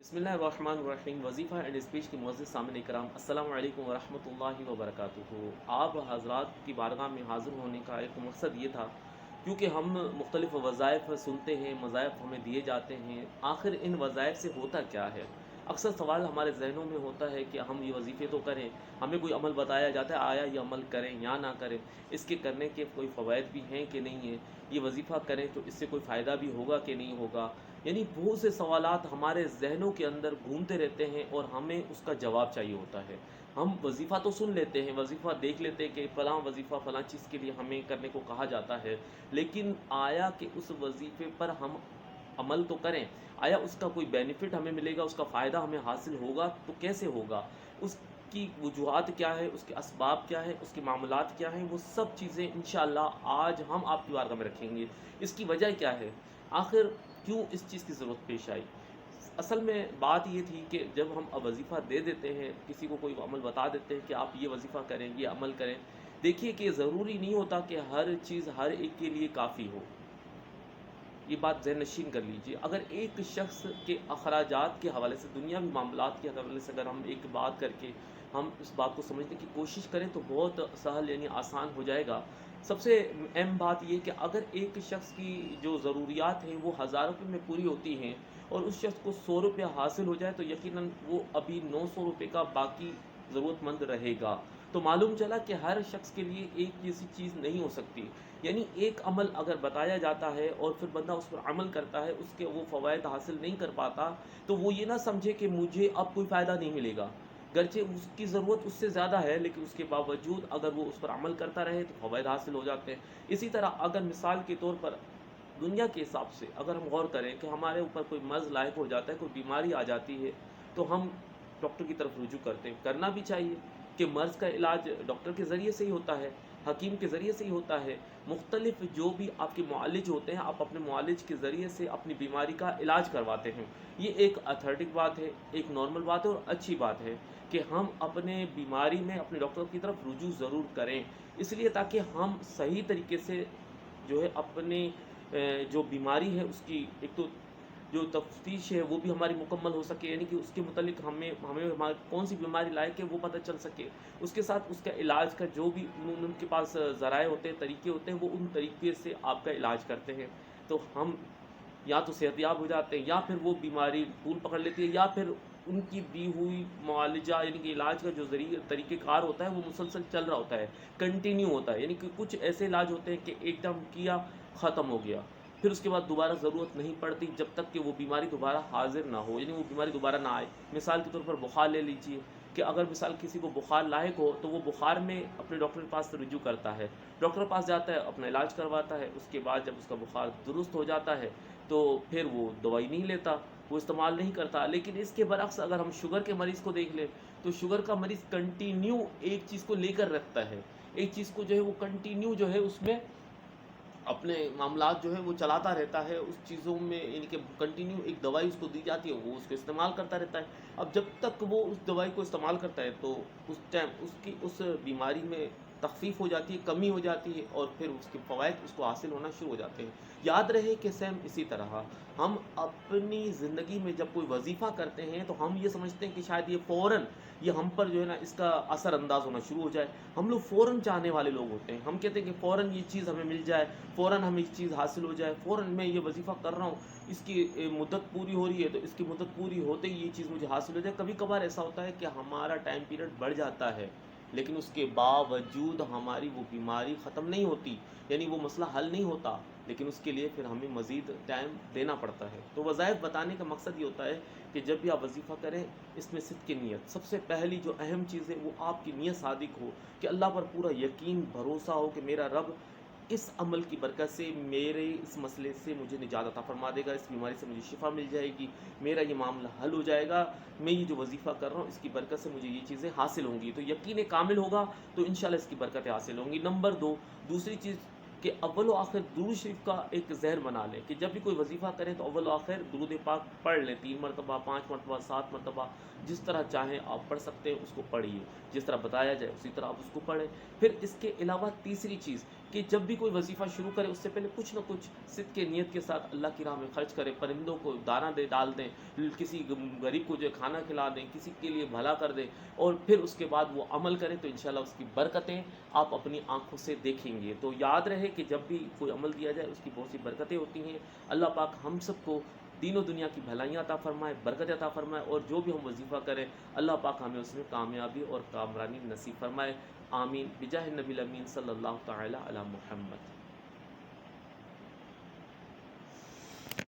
बिस्मिल्लाहिर्रहमानिर्रहीम। वजीफ़ा and speech के मुअज़्ज़िज़ सामईन इकराम, अस्सलामु अलैकुम वरहमतुल्लाहि वबरकातुहू। आप हज़रात की बारगाह में हाज़िर होने का एक मकसद ये था, क्योंकि हम मुख्तलिफ़ वज़ाइफ़ सुनते हैं, मज़ाइफ़ हमें दिए जाते हैं, आखिर इन वज़ाइफ़ से होता क्या है? अक्सर सवाल हमारे ज़हनों में होता है कि हम ये वज़ीफ़े तो करें, हमें कोई अमल बताया जाता है, आया ये अमल करें या ना करें, इसके करने के कोई फ़वाइद भी हैं कि नहीं है, ये वज़ीफ़ा करें तो इससे कोई फ़ायदा भी होगा कि नहीं होगा। यानी बहुत से सवालात हमारे ज़हनों के अंदर घूमते रहते हैं और हमें उसका जवाब चाहिए होता है। हम वज़ीफ़ा तो सुन लेते हैं, वज़ीफ़ा देख लेते हैं कि फ़लाँ वज़ीफ़ा फ़लाँ चीज़ के लिए हमें करने को कहा जाता है, लेकिन आया कि उस वज़ीफ़े पर हम अमल तो करें, आया उसका कोई बेनिफिट हमें मिलेगा, उसका फ़ायदा हमें हासिल होगा तो कैसे होगा? उसकी वजूहात क्या है, उसके असबाब क्या है, उसके मामलात क्या हैं, वो सब चीज़ें इंशाअल्लाह आज हम आपकी बारगाह में रखेंगे। इसकी वजह क्या है? आखिर क्यों इस चीज़ की ज़रूरत पेश आई? असल में बात ये थी कि जब हम वज़ीफ़ा दे देते हैं, किसी को कोई अमल बता देते हैं कि आप ये वज़ीफ़ा करें, ये अमल करें, देखिए कि ज़रूरी नहीं होता कि हर चीज़ हर एक के लिए काफ़ी हो। ये बात ज़हन-नशीन कर लीजिए। अगर एक शख़्स के अखराजात के हवाले से, दुनियावी मामलात के हवाले से अगर हम एक बात करके हम इस बात को समझने की कोशिश करें तो बहुत सहल यानी आसान हो जाएगा। सबसे अहम बात ये कि अगर एक शख़्स की जो ज़रूरियात हैं वो हज़ार रुपए में पूरी होती हैं और उस शख़्स को ₹100 हासिल हो जाए तो यकीनन वो अभी ₹900 का बाकी ज़रूरतमंद रहेगा। तो मालूम चला कि हर शख़्स के लिए एक जैसी चीज़ नहीं हो सकती। यानी एक अमल अगर बताया जाता है और फिर बंदा उस पर अमल करता है, उसके वो फ़वाइद हासिल नहीं कर पाता, तो वो ये ना समझे कि मुझे अब कोई फ़ायदा नहीं मिलेगा। गरचे उसकी ज़रूरत उससे ज़्यादा है, लेकिन उसके बावजूद अगर वो उस पर अमल करता रहे तो फ़वाइद हासिल हो जाते हैं। इसी तरह अगर मिसाल के तौर पर दुनिया के हिसाब से अगर हम गौर करें कि हमारे ऊपर कोई मर्ज़ लायक हो जाता है, कोई बीमारी आ जाती है, तो हम डॉक्टर की तरफ रुजू करते हैं। करना भी चाहिए कि मर्ज़ का इलाज डॉक्टर के ज़रिए से ही होता है, हकीम के ज़रिए से ही होता है। मुख्तलिफ़ जो भी आपके मुआलिज होते हैं, आप अपने मुआलिज के ज़रिए से अपनी बीमारी का इलाज करवाते हैं। ये एक अथेंटिक बात है, एक नॉर्मल बात है और अच्छी बात है कि हम अपने बीमारी में अपने डॉक्टर की तरफ रुजू ज़रूर करें। इसलिए ताकि हम सही तरीके से जो है अपने जो बीमारी है उसकी एक तो जो तफ्तीश है वो भी हमारी मुकम्मल हो सके, यानी कि उसके मुतालिक हमें हमें हमारी कौन सी बीमारी लायक है वो पता चल सके। उसके साथ उसका इलाज का जो भी उनके पास ज़राए होते हैं, तरीके होते हैं, वो उन तरीके से आपका इलाज करते हैं। तो हम या तो सेहतयाब हो जाते हैं या फिर वो बीमारी तूल पकड़ लेती है या फिर उनकी दी हुई मुआलजा यानी कि इलाज का जो तरीक़ेकार होता है वो मुसलसल चल रहा होता है, कंटिन्यू होता है। यानी कि कुछ ऐसे इलाज होते हैं कि एकदम किया, ख़त्म हो गया। फिर उसके बाद दोबारा ज़रूरत नहीं पड़ती जब तक कि वो बीमारी दोबारा हाज़िर ना हो, यानी वो बीमारी दोबारा ना आए। मिसाल के तौर पर बुखार ले लीजिए कि अगर मिसाल किसी को बुखार लायक हो तो वो बुखार में अपने डॉक्टर के पास रुजू करता है। डॉक्टर के पास जाता है, अपना इलाज करवाता है, उसके बाद जब उसका बुखार दुरुस्त हो जाता है तो फिर वो दवाई नहीं लेता, वो इस्तेमाल नहीं करता। लेकिन इसके बरअक्स अगर हम शुगर के मरीज़ को देख लें, तो शुगर का मरीज़ कंटिन्यू एक चीज़ को लेकर रखता है। एक चीज़ को जो है वो कंटिन्यू जो है उसमें अपने मामलात जो है वो चलाता रहता है, उस चीज़ों में यानी कि कंटिन्यू एक दवाई उसको दी जाती है, वो उसको इस्तेमाल करता रहता है। अब जब तक वो उस दवाई को इस्तेमाल करता है तो उस टाइम उसकी उस बीमारी में तख़फ़ीफ़ हो जाती है, कमी हो जाती है और फिर उसके फ़वाइद उसको हासिल होना शुरू हो जाते हैं। याद रहे कि सेम इसी तरह हम अपनी ज़िंदगी में जब कोई वज़ीफ़ा करते हैं तो हम ये समझते हैं कि शायद ये फ़ौरन ये हम पर जो है ना इसका असर अंदाज़ होना शुरू हो जाए। हम लोग फ़ौरन चाहने वाले लोग होते हैं। हम कहते हैं कि फ़ौरन ये चीज़ हमें मिल जाए, फ़ौरन हमें ये चीज़ हासिल हो जाए, फ़ौरन मैं ये वज़ीफ़ा कर रहा हूँ, इसकी मुद्दत पूरी हो रही है तो इसकी मुद्दत पूरी होते ही ये चीज़ मुझे हासिल हो जाए। कभी-कभार ऐसा होता है कि हमारा टाइम पीरियड बढ़ जाता है, लेकिन उसके बावजूद हमारी वो बीमारी ख़त्म नहीं होती, यानी वो मसला हल नहीं होता, लेकिन उसके लिए फिर हमें मज़ीद टाइम देना पड़ता है। तो वज़ाइफ़ बताने का मकसद ये होता है कि जब भी आप वज़ीफ़ा करें, इसमें सिद्क़ नीयत सबसे पहली जो अहम चीज़ है वो आपकी नीयत सादिक़ हो कि अल्लाह पर पूरा यकीन, भरोसा हो कि मेरा रब इस अमल की बरकत से मेरे इस मसले से मुझे निजात अता फ़रमा देगा, इस बीमारी से मुझे शिफ़ा मिल जाएगी, मेरा ये मामला हल हो जाएगा, मैं ये जो वज़ीफ़ा कर रहा हूँ इसकी बरकत से मुझे ये चीज़ें हासिल होंगी। तो यकीन कामिल होगा तो इंशाअल्लाह इसकी बरकतें हासिल होंगी। नंबर 2 दूसरी चीज़ कि अव्वल व आखिर दुरूद शरीफ का एक ज़हर बना लें कि जब भी कोई वज़ीफ़ा करें तो अव्वल व आखिर दुरूद पाक पढ़ लें, 3 मरतबा, 5 मरतबा, 7 मरतबा, जिस तरह चाहें आप पढ़ सकते हैं उसको पढ़िए। जिस तरह बताया जाए उसी तरह आप उसको पढ़ें। फिर इसके अलावा तीसरी चीज़ کہ جب بھی کوئی وظیفہ شروع کرے اس سے پہلے کچھ نہ کچھ صدق کے نیت کے ساتھ اللہ کی راہ میں خرچ کرے، پرندوں کو دانہ ڈال دیں، کسی غریب کو جو ہے کھانا کھلا دیں، کسی کے لیے بھلا کر دیں، اور پھر اس کے بعد وہ عمل کریں تو انشاءاللہ اس کی برکتیں آپ اپنی آنکھوں سے دیکھیں گے۔ تو یاد رہے کہ جب بھی کوئی عمل دیا جائے اس کی بہت سی برکتیں ہوتی ہیں۔ اللہ پاک ہم سب کو دین و دنیا کی بھلائیاں عطا فرمائے، برکت عطا فرمائے، اور جو بھی ہم وظیفہ کریں اللہ پاک ہمیں اس میں کامیابی اور کامرانی نصیب فرمائے۔ آمین بجاہ النبی الامین صلی اللہ تعالی علی محمد۔